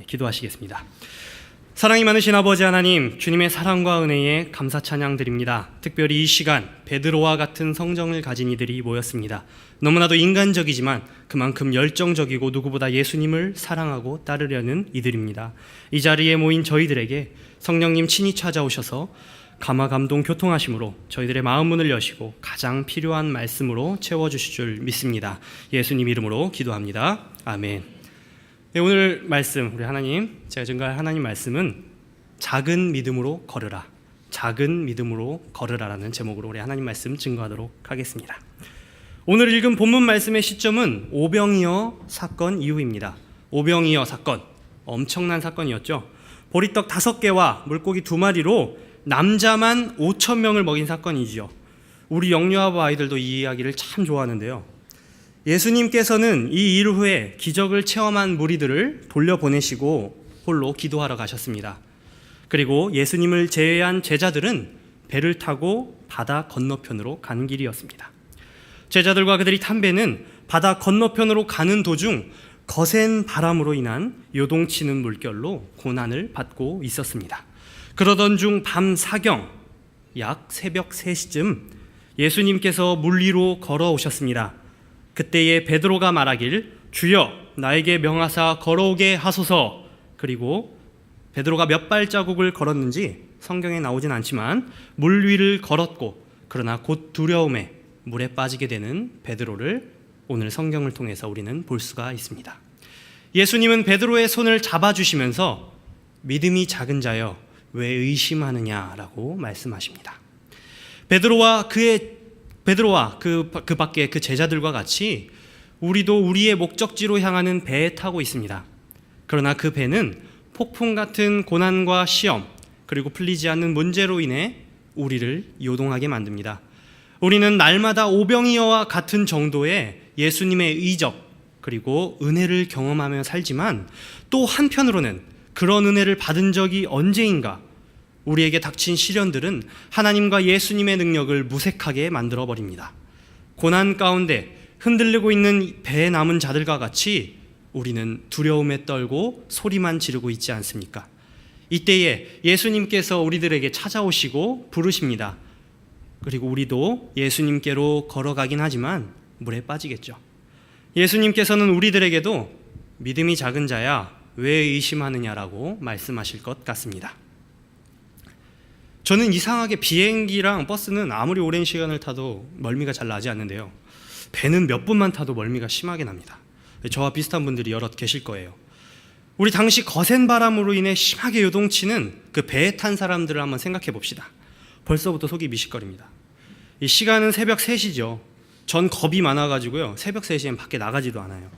기도하시겠습니다. 사랑이 많으신 아버지 하나님, 주님의 사랑과 은혜에 감사 찬양 드립니다. 특별히 이 시간 베드로와 같은 성정을 가진 이들이 모였습니다. 너무나도 인간적이지만 그만큼 열정적이고 누구보다 예수님을 사랑하고 따르려는 이들입니다. 이 자리에 모인 저희들에게 성령님 친히 찾아오셔서 감화 감동 교통하심으로 저희들의 마음 문을 여시고 가장 필요한 말씀으로 채워주실 줄 믿습니다. 예수님 이름으로 기도합니다. 아멘. 네, 오늘 말씀, 우리 하나님, 제가 증거할 하나님 말씀은 작은 믿음으로 걸으라, 작은 믿음으로 걸으라라는 제목으로 우리 하나님 말씀 증거하도록 하겠습니다. 오늘 읽은 본문 말씀의 시점은 오병이어 사건 이후입니다. 오병이어 사건, 엄청난 사건이었죠. 보리떡 5개와 물고기 2마리로 남자만 5,000명을 먹인 사건이지요. 우리 영유아부 아이들도 이 이야기를 참 좋아하는데요. 예수님께서는 이 일 후에 기적을 체험한 무리들을 돌려보내시고 홀로 기도하러 가셨습니다. 그리고 예수님을 제외한 제자들은 배를 타고 바다 건너편으로 가는 길이었습니다. 제자들과 그들이 탄 배는 바다 건너편으로 가는 도중 거센 바람으로 인한 요동치는 물결로 고난을 받고 있었습니다. 그러던 중 밤 사경, 약 새벽 3시쯤 예수님께서 물 위로 걸어오셨습니다. 그때에 베드로가 말하길, 주여 나에게 명하사 걸어오게 하소서. 그리고 베드로가 몇 발자국을 걸었는지 성경에 나오진 않지만 물 위를 걸었고, 그러나 곧 두려움에 물에 빠지게 되는 베드로를 오늘 성경을 통해서 우리는 볼 수가 있습니다. 예수님은 베드로의 손을 잡아주시면서 믿음이 작은 자여 왜 의심하느냐라고 말씀하십니다. 베드로와 그 밖에 그 제자들과 같이 우리도 우리의 목적지로 향하는 배에 타고 있습니다. 그러나 그 배는 폭풍 같은 고난과 시험, 그리고 풀리지 않는 문제로 인해 우리를 요동하게 만듭니다. 우리는 날마다 오병이어와 같은 정도의 예수님의 의적 그리고 은혜를 경험하며 살지만, 또 한편으로는 그런 은혜를 받은 적이 언제인가 우리에게 닥친 시련들은 하나님과 예수님의 능력을 무색하게 만들어버립니다. 고난 가운데 흔들리고 있는 배에 남은 자들과 같이 우리는 두려움에 떨고 소리만 지르고 있지 않습니까? 이때에 예수님께서 우리들에게 찾아오시고 부르십니다. 그리고 우리도 예수님께로 걸어가긴 하지만 물에 빠지겠죠. 예수님께서는 우리들에게도 믿음이 작은 자야 왜 의심하느냐라고 말씀하실 것 같습니다. 저는 이상하게 비행기랑 버스는 아무리 오랜 시간을 타도 멀미가 잘 나지 않는데요, 배는 몇 분만 타도 멀미가 심하게 납니다. 저와 비슷한 분들이 여럿 계실 거예요. 우리 당시 거센 바람으로 인해 심하게 요동치는 그 배에 탄 사람들을 한번 생각해 봅시다. 벌써부터 속이 미식거립니다. 이 시간은 새벽 3시죠. 전 겁이 많아가지고요, 새벽 3시엔 밖에 나가지도 않아요.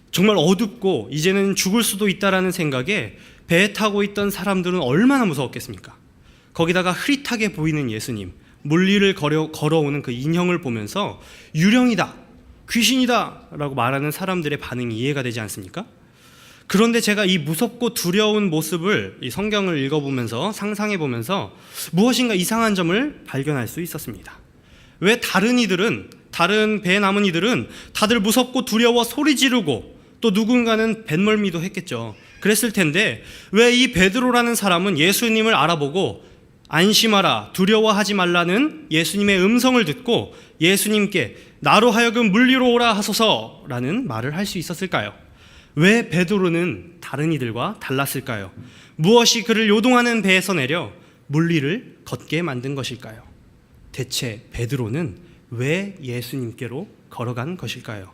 정말 어둡고 이제는 죽을 수도 있다라는 생각에 배에 타고 있던 사람들은 얼마나 무서웠겠습니까? 거기다가 흐릿하게 보이는 예수님, 물 위를 걸어오는 그 인형을 보면서 유령이다, 귀신이다 라고 말하는 사람들의 반응이 이해가 되지 않습니까? 그런데 제가 이 무섭고 두려운 모습을 이 성경을 읽어보면서 상상해보면서 무엇인가 이상한 점을 발견할 수 있었습니다. 왜 다른 배에 남은 이들은 다들 무섭고 두려워 소리 지르고, 또 누군가는 뱃멀미도 했겠죠. 그랬을 텐데 왜 이 베드로라는 사람은 예수님을 알아보고 안심하라, 두려워하지 말라는 예수님의 음성을 듣고 예수님께 나로 하여금 물 위로 오라 하소서라는 말을 할 수 있었을까요? 왜 베드로는 다른 이들과 달랐을까요? 무엇이 그를 요동하는 배에서 내려 물 위를 걷게 만든 것일까요? 대체 베드로는 왜 예수님께로 걸어간 것일까요?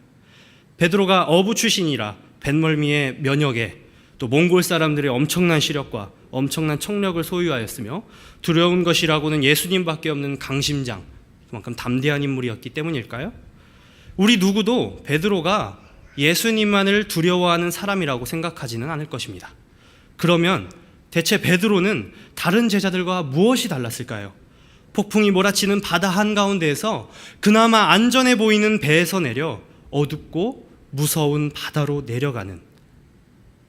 베드로가 어부 출신이라 뱃멀미의 면역에, 또 몽골 사람들의 엄청난 시력과 엄청난 청력을 소유하였으며 두려운 것이라고는 예수님밖에 없는 강심장, 그만큼 담대한 인물이었기 때문일까요? 우리 누구도 베드로가 예수님만을 두려워하는 사람이라고 생각하지는 않을 것입니다. 그러면 대체 베드로는 다른 제자들과 무엇이 달랐을까요? 폭풍이 몰아치는 바다 한가운데에서 그나마 안전해 보이는 배에서 내려 어둡고 무서운 바다로 내려가는,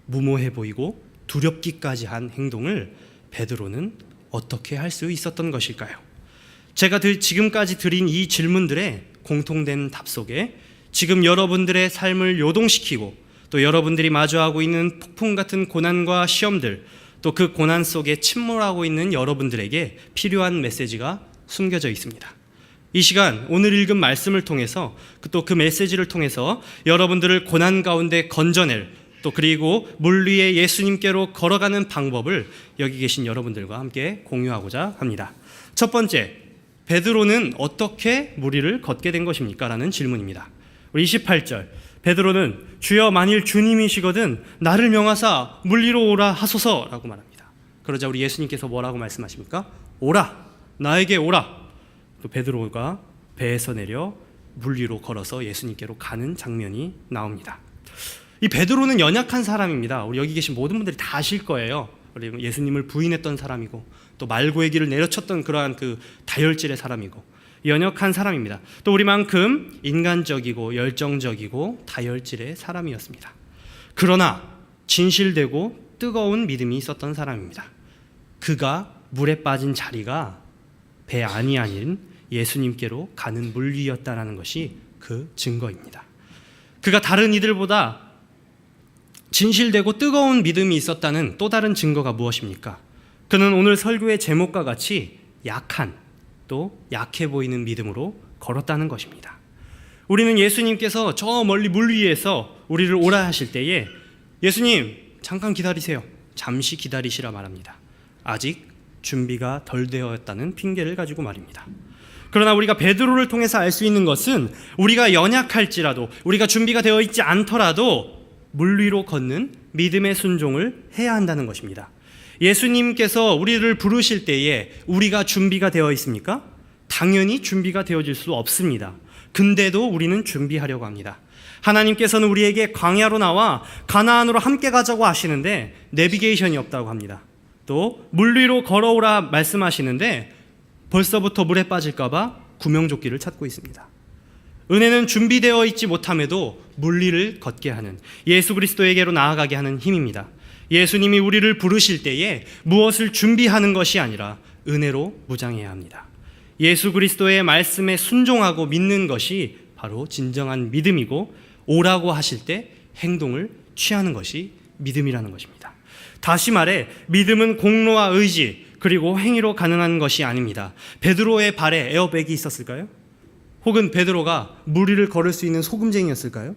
무모해 보이고 두렵기까지 한 행동을 베드로는 어떻게 할 수 있었던 것일까요? 제가 지금까지 드린 이 질문들의 공통된 답 속에 지금 여러분들의 삶을 요동시키고 또 여러분들이 마주하고 있는 폭풍 같은 고난과 시험들, 또 그 고난 속에 침몰하고 있는 여러분들에게 필요한 메시지가 숨겨져 있습니다. 이 시간 오늘 읽은 말씀을 통해서 또 그 메시지를 통해서 여러분들을 고난 가운데 건져낼, 또 그리고 물 위에 예수님께로 걸어가는 방법을 여기 계신 여러분들과 함께 공유하고자 합니다. 첫 번째, 베드로는 어떻게 물 위를 걷게 된 것입니까? 라는 질문입니다. 우리 28절, 베드로는 주여 만일 주님이시거든 나를 명하사 물 위로 오라 하소서라고 말합니다. 그러자 우리 예수님께서 뭐라고 말씀하십니까? 오라, 나에게 오라. 또 베드로가 배에서 내려 물 위로 걸어서 예수님께로 가는 장면이 나옵니다. 이 베드로는 연약한 사람입니다. 우리 여기 계신 모든 분들이 다 아실 거예요. 그리고 예수님을 부인했던 사람이고 또 말고의 길을 내려쳤던 그러한 그 다혈질의 사람이고 연약한 사람입니다. 또 우리만큼 인간적이고 열정적이고 다혈질의 사람이었습니다. 그러나 진실되고 뜨거운 믿음이 있었던 사람입니다. 그가 물에 빠진 자리가 배 안이 아닌 예수님께로 가는 물 위였다는 것이 그 증거입니다. 그가 다른 이들보다 진실되고 뜨거운 믿음이 있었다는 또 다른 증거가 무엇입니까? 그는 오늘 설교의 제목과 같이 약한, 또 약해 보이는 믿음으로 걸었다는 것입니다. 우리는 예수님께서 저 멀리 물 위에서 우리를 오라 하실 때에 예수님 잠깐 기다리세요, 잠시 기다리시라 말합니다. 아직 준비가 덜 되었다는 핑계를 가지고 말입니다. 그러나 우리가 베드로를 통해서 알 수 있는 것은 우리가 연약할지라도, 우리가 준비가 되어 있지 않더라도 물 위로 걷는 믿음의 순종을 해야 한다는 것입니다. 예수님께서 우리를 부르실 때에 우리가 준비가 되어 있습니까? 당연히 준비가 되어질 수 없습니다. 근데도 우리는 준비하려고 합니다. 하나님께서는 우리에게 광야로 나와 가나안으로 함께 가자고 하시는데 내비게이션이 없다고 합니다. 또 물 위로 걸어오라 말씀하시는데 벌써부터 물에 빠질까 봐 구명조끼를 찾고 있습니다. 은혜는 준비되어 있지 못함에도 물 위를 걷게 하는, 예수 그리스도에게로 나아가게 하는 힘입니다. 예수님이 우리를 부르실 때에 무엇을 준비하는 것이 아니라 은혜로 무장해야 합니다. 예수 그리스도의 말씀에 순종하고 믿는 것이 바로 진정한 믿음이고, 오라고 하실 때 행동을 취하는 것이 믿음이라는 것입니다. 다시 말해 믿음은 공로와 의지 그리고 행위로 가능한 것이 아닙니다. 베드로의 발에 에어백이 있었을까요? 혹은 베드로가 물 위를 걸을 수 있는 소금쟁이였을까요?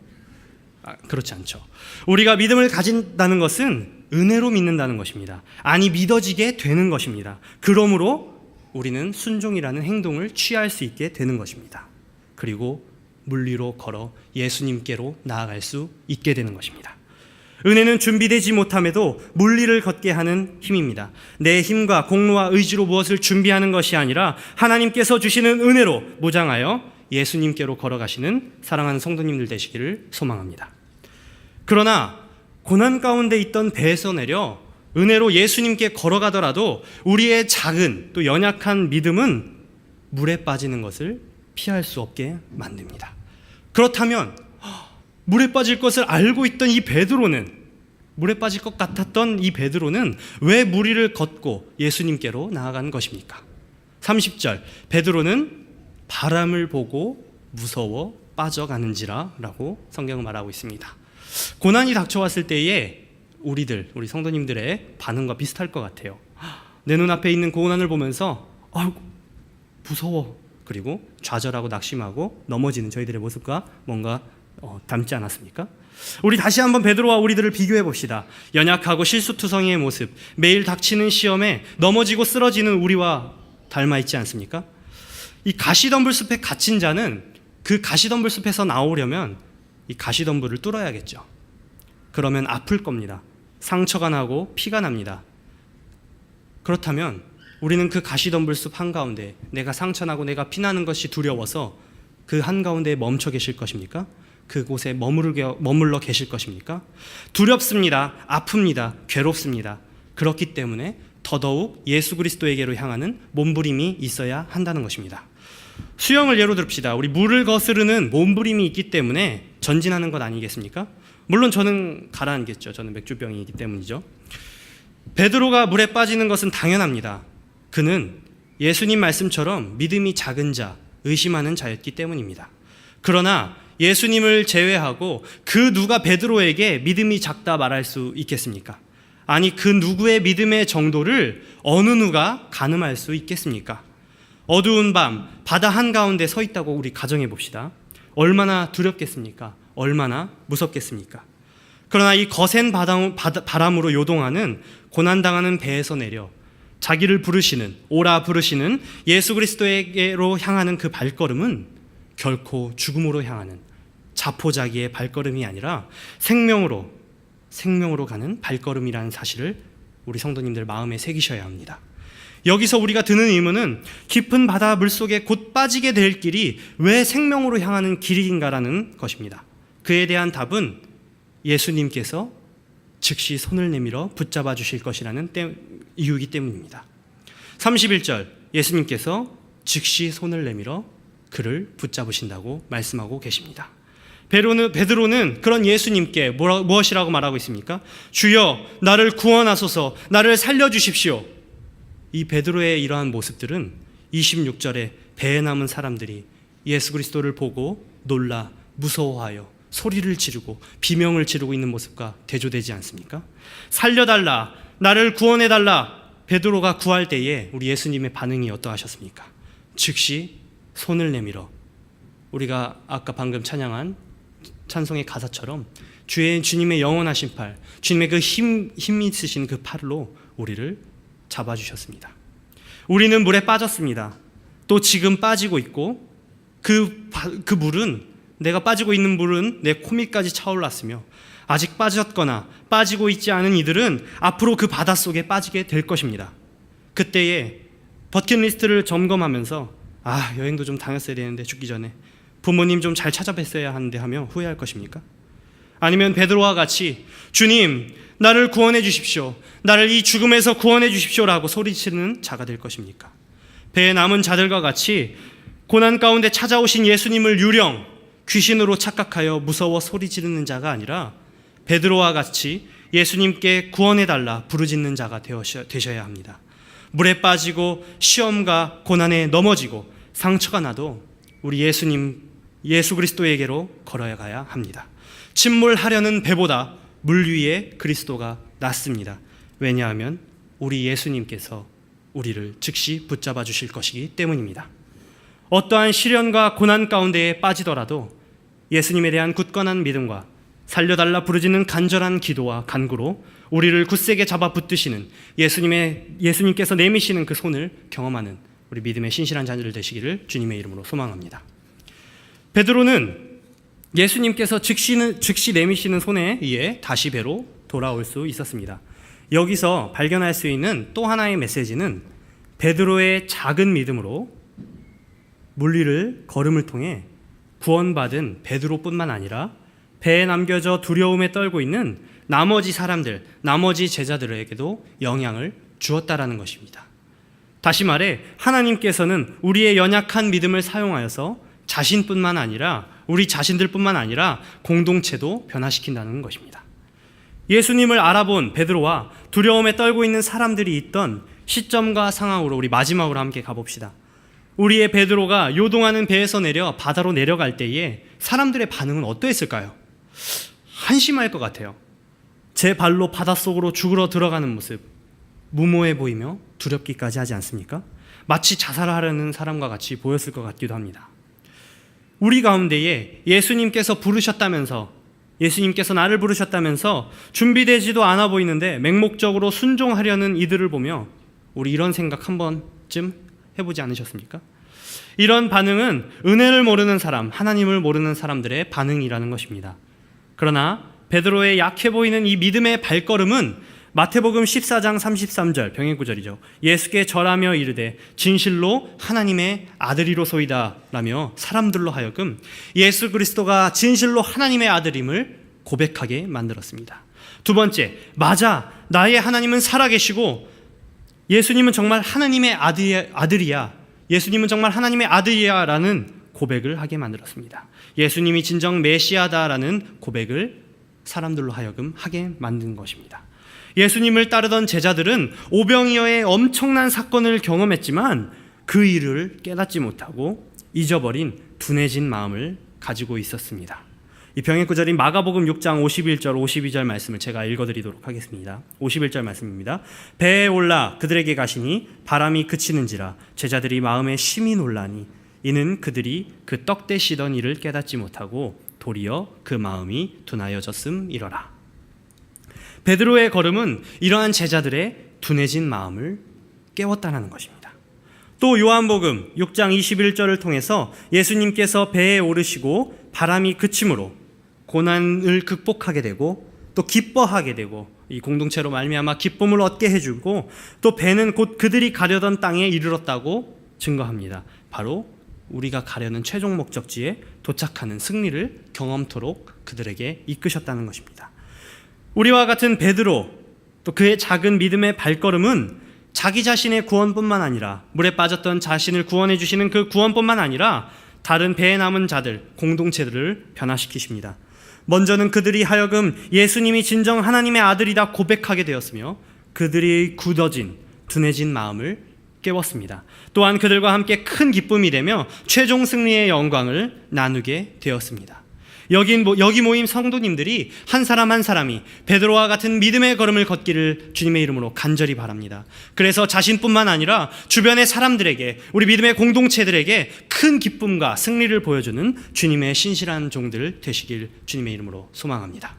그렇지 않죠. 우리가 믿음을 가진다는 것은 은혜로 믿는다는 것입니다. 아니 믿어지게 되는 것입니다. 그러므로 우리는 순종이라는 행동을 취할 수 있게 되는 것입니다. 그리고 물 위로 걸어 예수님께로 나아갈 수 있게 되는 것입니다. 은혜는 준비되지 못함에도 물 위를 걷게 하는 힘입니다. 내 힘과 공로와 의지로 무엇을 준비하는 것이 아니라 하나님께서 주시는 은혜로 무장하여 예수님께로 걸어가시는 사랑하는 성도님들 되시기를 소망합니다. 그러나 고난 가운데 있던 배에서 내려 은혜로 예수님께 걸어가더라도 우리의 작은 또 연약한 믿음은 물에 빠지는 것을 피할 수 없게 만듭니다. 그렇다면 물에 빠질 것을 알고 있던 이 베드로는, 물에 빠질 것 같았던 이 베드로는 왜 물 위를 걷고 예수님께로 나아간 것입니까? 30절, 베드로는 바람을 보고 무서워 빠져가는지라 라고 성경은 말하고 있습니다. 고난이 닥쳐왔을 때에 우리 성도님들의 반응과 비슷할 것 같아요. 내 눈앞에 있는 고난을 보면서 무서워, 그리고 좌절하고 낙심하고 넘어지는 저희들의 모습과 뭔가 닮지 않았습니까? 우리 다시 한번 베드로와 우리들을 비교해 봅시다. 연약하고 실수투성이의 모습, 매일 닥치는 시험에 넘어지고 쓰러지는 우리와 닮아 있지 않습니까? 이 가시덤불 숲에 갇힌 자는 그 가시덤불 숲에서 나오려면 이 가시덤불을 뚫어야겠죠. 그러면 아플 겁니다. 상처가 나고 피가 납니다. 그렇다면 우리는 그 가시덤불 숲 한가운데 내가 상처나고 내가 피나는 것이 두려워서 그 한가운데에 멈춰 계실 것입니까? 그곳에 머물러 계실 것입니까? 두렵습니다. 아픕니다. 괴롭습니다. 그렇기 때문에 더더욱 예수 그리스도에게로 향하는 몸부림이 있어야 한다는 것입니다. 수영을 예로 듭시다. 우리 물을 거스르는 몸부림이 있기 때문에 전진하는 것 아니겠습니까? 물론 저는 가라앉겠죠. 저는 맥주병이기 때문이죠. 베드로가 물에 빠지는 것은 당연합니다. 그는 예수님 말씀처럼 믿음이 작은 자, 의심하는 자였기 때문입니다. 그러나 예수님을 제외하고 그 누가 베드로에게 믿음이 작다 말할 수 있겠습니까? 아니, 그 누구의 믿음의 정도를 어느 누가 가늠할 수 있겠습니까? 어두운 밤 바다 한가운데 서 있다고 우리 가정해 봅시다. 얼마나 두렵겠습니까? 얼마나 무섭겠습니까? 그러나 이 거센 바람으로 요동하는 고난당하는 배에서 내려 자기를 부르시는, 오라 부르시는 예수 그리스도에게로 향하는 그 발걸음은 결코 죽음으로 향하는 자포자기의 발걸음이 아니라 생명으로 가는 발걸음이라는 사실을 우리 성도님들 마음에 새기셔야 합니다. 여기서 우리가 드는 의문은 깊은 바다 물속에 곧 빠지게 될 길이 왜 생명으로 향하는 길인가라는 것입니다. 그에 대한 답은 예수님께서 즉시 손을 내밀어 붙잡아 주실 것이라는 이유이기 때문입니다. 31절, 예수님께서 즉시 손을 내밀어 그를 붙잡으신다고 말씀하고 계십니다. 베드로는 그런 예수님께 무엇이라고 말하고 있습니까? 주여, 나를 구원하소서, 나를 살려주십시오. 이 베드로의 이러한 모습들은 26절에 배에 남은 사람들이 예수 그리스도를 보고 놀라 무서워하여 소리를 지르고 비명을 지르고 있는 모습과 대조되지 않습니까? 살려달라, 나를 구원해달라. 베드로가 구할 때에 우리 예수님의 반응이 어떠하셨습니까? 즉시 손을 내밀어 우리가 아까 방금 찬양한 찬송의 가사처럼 주님의 영원하신 팔, 주님의 그 힘 있으신 그 팔로 우리를 잡아주셨습니다. 우리는 물에 빠졌습니다. 또 지금 빠지고 있고 그 물은, 내가 빠지고 있는 물은 내 코밑까지 차올랐으며 아직 빠졌거나 빠지고 있지 않은 이들은 앞으로 그 바닷속에 빠지게 될 것입니다. 그때에 버킷리스트를 점검하면서 여행도 좀 다녔어야 되는데 죽기 전에 부모님 좀 잘 찾아뵀어야 하는데 하며 후회할 것입니까? 아니면 베드로와 같이 주님, 나를 구원해 주십시오, 나를 이 죽음에서 구원해 주십시오라고 소리치는 자가 될 것입니까? 배에 남은 자들과 같이 고난 가운데 찾아오신 예수님을 유령 귀신으로 착각하여 무서워 소리 지르는 자가 아니라 베드로와 같이 예수님께 구원해달라 부르짖는 자가 되셔야 합니다. 물에 빠지고 시험과 고난에 넘어지고 상처가 나도 우리 예수 그리스도에게로 걸어가야 합니다. 침몰하려는 배보다 물 위에 그리스도가 낫습니다. 왜냐하면 우리 예수님께서 우리를 즉시 붙잡아 주실 것이기 때문입니다. 어떠한 시련과 고난 가운데에 빠지더라도 예수님에 대한 굳건한 믿음과 살려달라 부르짖는 간절한 기도와 간구로 우리를 굳세게 잡아 붙드시는 예수님께서 내미시는 그 손을 경험하는 우리 믿음의 신실한 자녀들 되시기를 주님의 이름으로 소망합니다. 베드로는 예수님께서 즉시 내미시는 손에 의해 다시 배로 돌아올 수 있었습니다. 여기서 발견할 수 있는 또 하나의 메시지는 베드로의 작은 믿음으로 물 위를 걸음을 통해 구원받은 베드로뿐만 아니라 배에 남겨져 두려움에 떨고 있는 나머지 사람들, 나머지 제자들에게도 영향을 주었다라는 것입니다. 다시 말해 하나님께서는 우리의 연약한 믿음을 사용하여서 자신뿐만 아니라 우리 자신들뿐만 아니라 공동체도 변화시킨다는 것입니다. 예수님을 알아본 베드로와 두려움에 떨고 있는 사람들이 있던 시점과 상황으로 우리 마지막으로 함께 가봅시다. 우리의 베드로가 요동하는 배에서 내려 바다로 내려갈 때에 사람들의 반응은 어떠했을까요? 한심할 것 같아요. 제 발로 바닷속으로 죽으러 들어가는 모습, 무모해 보이며 두렵기까지 하지 않습니까? 마치 자살하려는 사람과 같이 보였을 것 같기도 합니다. 우리 가운데에 예수님께서 나를 부르셨다면서 준비되지도 않아 보이는데 맹목적으로 순종하려는 이들을 보며 우리 이런 생각 한 번쯤 해보지 않으셨습니까? 이런 반응은 은혜를 모르는 사람, 하나님을 모르는 사람들의 반응이라는 것입니다. 그러나 베드로의 약해 보이는 이 믿음의 발걸음은 마태복음 14장 33절 병행 구절이죠. 예수께 절하며 이르되 진실로 하나님의 아들이로소이다 라며 사람들로 하여금 예수 그리스도가 진실로 하나님의 아들임을 고백하게 만들었습니다. 두 번째, 맞아, 나의 하나님은 살아계시고 예수님은 정말 하나님의 아들이야, 예수님은 정말 하나님의 아들이야 라는 고백을 하게 만들었습니다. 예수님이 진정 메시아다라는 고백을 사람들로 하여금 하게 만든 것입니다. 예수님을 따르던 제자들은 오병이어의 엄청난 사건을 경험했지만 그 일을 깨닫지 못하고 잊어버린 둔해진 마음을 가지고 있었습니다. 이 병의 구절인 마가복음 6장 51절 52절 말씀을 제가 읽어드리도록 하겠습니다. 51절 말씀입니다. 배에 올라 그들에게 가시니 바람이 그치는지라 제자들이 마음에 심히 놀라니 이는 그들이 그 떡 대시던 일을 깨닫지 못하고 도리어 그 마음이 둔하여졌음이러라. 베드로의 걸음은 이러한 제자들의 둔해진 마음을 깨웠다는 것입니다. 또 요한복음 6장 21절을 통해서 예수님께서 배에 오르시고 바람이 그침으로 고난을 극복하게 되고 또 기뻐하게 되고 이 공동체로 말미암아 기쁨을 얻게 해주고 또 배는 곧 그들이 가려던 땅에 이르렀다고 증거합니다. 바로 우리가 가려는 최종 목적지에 도착하는 승리를 경험토록 그들에게 이끄셨다는 것입니다. 우리와 같은 베드로 또 그의 작은 믿음의 발걸음은 자기 자신의 구원뿐만 아니라 물에 빠졌던 자신을 구원해 주시는 그 구원뿐만 아니라 다른 배에 남은 자들, 공동체들을 변화시키십니다. 먼저는 그들이 하여금 예수님이 진정 하나님의 아들이다 고백하게 되었으며 그들이 굳어진, 둔해진 마음을 깨웠습니다. 또한 그들과 함께 큰 기쁨이 되며 최종 승리의 영광을 나누게 되었습니다. 여기 모임 성도님들이 한 사람 한 사람이 베드로와 같은 믿음의 걸음을 걷기를 주님의 이름으로 간절히 바랍니다. 그래서 자신뿐만 아니라 주변의 사람들에게, 우리 믿음의 공동체들에게 큰 기쁨과 승리를 보여주는 주님의 신실한 종들 되시길 주님의 이름으로 소망합니다.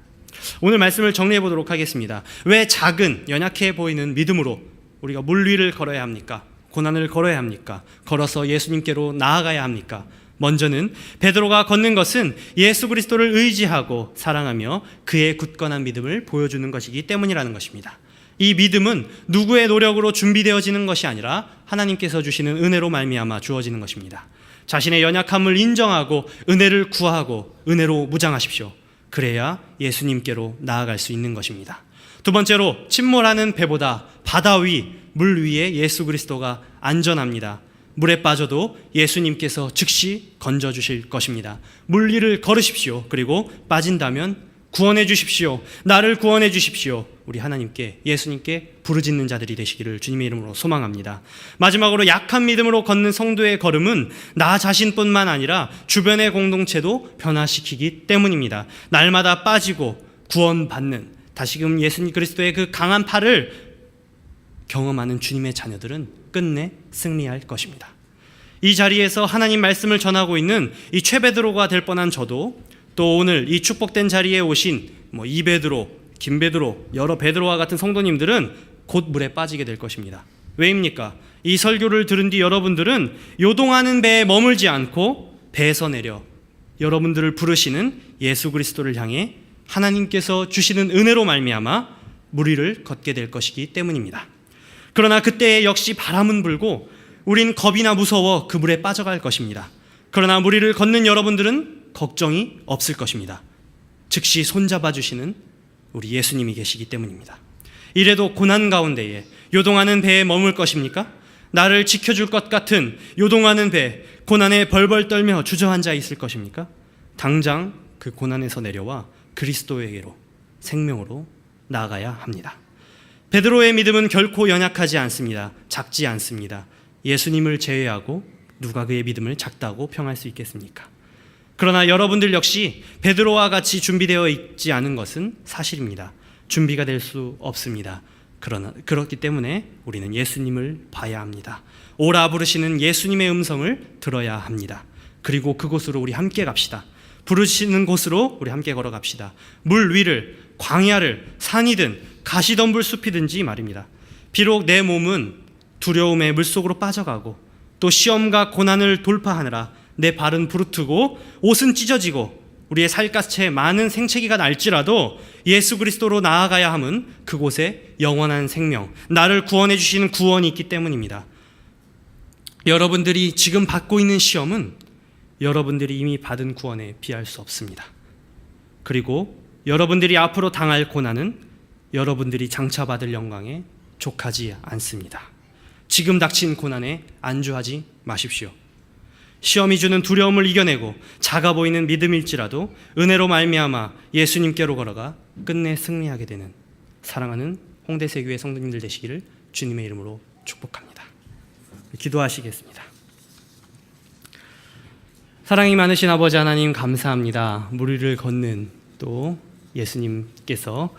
오늘 말씀을 정리해 보도록 하겠습니다. 왜 작은 연약해 보이는 믿음으로 우리가 물 위를 걸어야 합니까? 고난을 걸어야 합니까? 걸어서 예수님께로 나아가야 합니까? 먼저는 베드로가 걷는 것은 예수 그리스도를 의지하고 사랑하며 그의 굳건한 믿음을 보여주는 것이기 때문이라는 것입니다. 이 믿음은 누구의 노력으로 준비되어지는 것이 아니라 하나님께서 주시는 은혜로 말미암아 주어지는 것입니다. 자신의 연약함을 인정하고 은혜를 구하고 은혜로 무장하십시오. 그래야 예수님께로 나아갈 수 있는 것입니다. 두 번째로, 침몰하는 배보다 바다 위, 물 위에 예수 그리스도가 안전합니다. 물에 빠져도 예수님께서 즉시 건져주실 것입니다. 물 위를 걸으십시오. 그리고 빠진다면 구원해 주십시오. 나를 구원해 주십시오. 우리 하나님께, 예수님께 부르짖는 자들이 되시기를 주님의 이름으로 소망합니다. 마지막으로, 약한 믿음으로 걷는 성도의 걸음은 나 자신뿐만 아니라 주변의 공동체도 변화시키기 때문입니다. 날마다 빠지고 구원받는, 다시금 예수님 그리스도의 그 강한 팔을 경험하는 주님의 자녀들은 끝내 승리할 것입니다. 이 자리에서 하나님 말씀을 전하고 있는 이 최베드로가 될 뻔한 저도, 또 오늘 이 축복된 자리에 오신 이베드로, 김베드로, 여러 베드로와 같은 성도님들은 곧 물에 빠지게 될 것입니다. 왜입니까? 이 설교를 들은 뒤 여러분들은 요동하는 배에 머물지 않고 배에서 내려 여러분들을 부르시는 예수 그리스도를 향해 하나님께서 주시는 은혜로 말미암아 물 위를 걷게 될 것이기 때문입니다. 그러나 그때 역시 바람은 불고 우린 겁이나 무서워 그 물에 빠져갈 것입니다. 그러나 물 위를 걷는 여러분들은 걱정이 없을 것입니다. 즉시 손잡아 주시는 우리 예수님이 계시기 때문입니다. 이래도 고난 가운데에 요동하는 배에 머물 것입니까? 나를 지켜줄 것 같은 요동하는 배, 고난에 벌벌 떨며 주저앉아 있을 것입니까? 당장 그 고난에서 내려와 그리스도에게로, 생명으로 나아가야 합니다. 베드로의 믿음은 결코 연약하지 않습니다. 작지 않습니다. 예수님을 제외하고 누가 그의 믿음을 작다고 평할 수 있겠습니까? 그러나 여러분들 역시 베드로와 같이 준비되어 있지 않은 것은 사실입니다. 준비가 될 수 없습니다. 그렇기 때문에 우리는 예수님을 봐야 합니다. 오라 부르시는 예수님의 음성을 들어야 합니다. 그리고 그곳으로 우리 함께 갑시다. 부르시는 곳으로 우리 함께 걸어갑시다. 물 위를, 광야를, 산이든 가시덤불 숲이든지 말입니다. 비록 내 몸은 두려움에 물속으로 빠져가고 또 시험과 고난을 돌파하느라 내 발은 부르트고 옷은 찢어지고 우리의 살갗에 많은 생채기가 날지라도 예수 그리스도로 나아가야 함은 그곳에 영원한 생명, 나를 구원해 주시는 구원이 있기 때문입니다. 여러분들이 지금 받고 있는 시험은 여러분들이 이미 받은 구원에 비할 수 없습니다. 그리고 여러분들이 앞으로 당할 고난은 여러분들이 장차 받을 영광에 족하지 않습니다. 지금 닥친 고난에 안주하지 마십시오. 시험이 주는 두려움을 이겨내고 작아 보이는 믿음일지라도 은혜로 말미암아 예수님께로 걸어가 끝내 승리하게 되는 사랑하는 홍대세교회 성도님들 되시기를 주님의 이름으로 축복합니다. 기도하시겠습니다. 사랑이 많으신 아버지 하나님 감사합니다. 무리를 걷는 또 예수님께서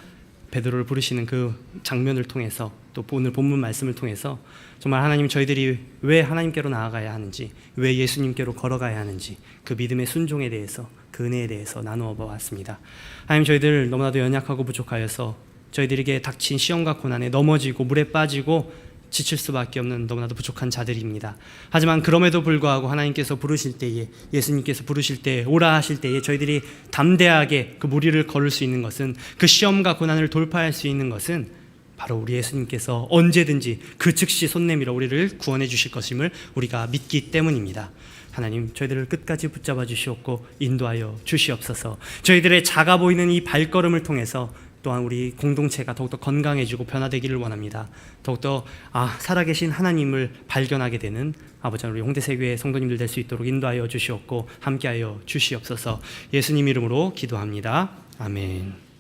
베드로를 부르시는 그 장면을 통해서 또 오늘 본문 말씀을 통해서 정말 하나님 저희들이 왜 하나님께로 나아가야 하는지, 왜 예수님께로 걸어가야 하는지 그 믿음의 순종에 대해서, 그 은혜에 대해서 나누어 보았습니다. 하나님 저희들 너무나도 연약하고 부족하여서 저희들에게 닥친 시험과 고난에 넘어지고 물에 빠지고 지칠 수밖에 없는 너무나도 부족한 자들입니다. 하지만 그럼에도 불구하고 하나님께서 부르실 때에, 예수님께서 부르실 때, 오라 하실 때에 저희들이 담대하게 그 무리를 걸을 수 있는 것은, 그 시험과 고난을 돌파할 수 있는 것은 바로 우리 예수님께서 언제든지 그 즉시 손 내밀어 우리를 구원해 주실 것임을 우리가 믿기 때문입니다. 하나님 저희들을 끝까지 붙잡아 주시옵고 인도하여 주시옵소서. 저희들의 작아 보이는 이 발걸음을 통해서 또한 우리 공동체가 더욱더 건강해지고 변화되기를 원합니다. 더욱더 살아계신 하나님을 발견하게 되는 아버지 우리 홍대세교회 성도님들 될 수 있도록 인도하여 주시옵고 함께하여 주시옵소서. 예수님 이름으로 기도합니다. 아멘.